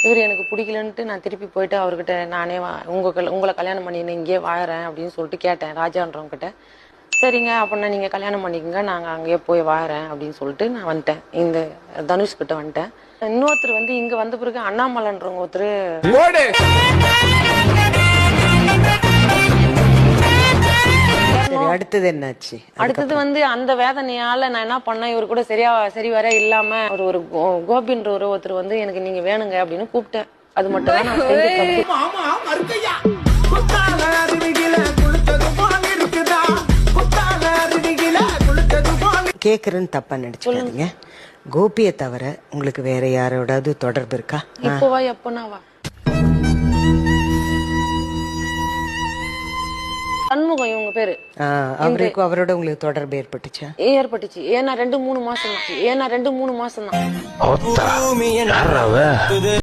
இவர் எனக்கு பிடிக்கலன்ட்டு நான் திருப்பி போயிட்டு அவர்கிட்ட நானே உங்களை கல்யாணம் பண்ணின்னு இங்கேயே வாழறேன் அப்படின்னு சொல்லிட்டு கேட்டேன் ராஜான்றவங்க கிட்ட. சரிங்க அப்படின்னா நீங்க கல்யாணம் பண்ணிக்கோங்க, நாங்க அங்கேயே போய் வாழறேன் அப்படின்னு சொல்லிட்டு நான் வந்துட்டேன். இந்த தனுஷ் கிட்ட வந்துட்டேன். இன்னொருத்தர் வந்து இங்க வந்த பிறகு அண்ணாமலைன்றவங்க ஒருத்தர் அடுத்தது என்னாச்சு? அடுத்தது வந்து அந்த வேதனையால நான் என்ன பண்ணேன், இவர் கூட சரி வர இல்லாம ஒரு கோபின்ற ஒருத்தர் வந்து எனக்கு நீங்க வேணுங்க அப்படின்னு கூப்பிட்டேன். அது மட்டும் தான் நான் செஞ்ச கேக்குறேன்னு தப்பா நினைச்சுக்காதீங்க. கோபியை தவிர உங்களுக்கு வேற யாரோடாவது தொடர்பு இருக்கா? இப்போவா எப்பனாவா? சண்முகம் இவங்க பேரு. அவருக்கு அவரோட உங்களுக்கு தொடர்பு ஏற்பட்டுச்சா? ஏற்பட்டுச்சு. ஏன்னா 2-3 மாசம் தான்.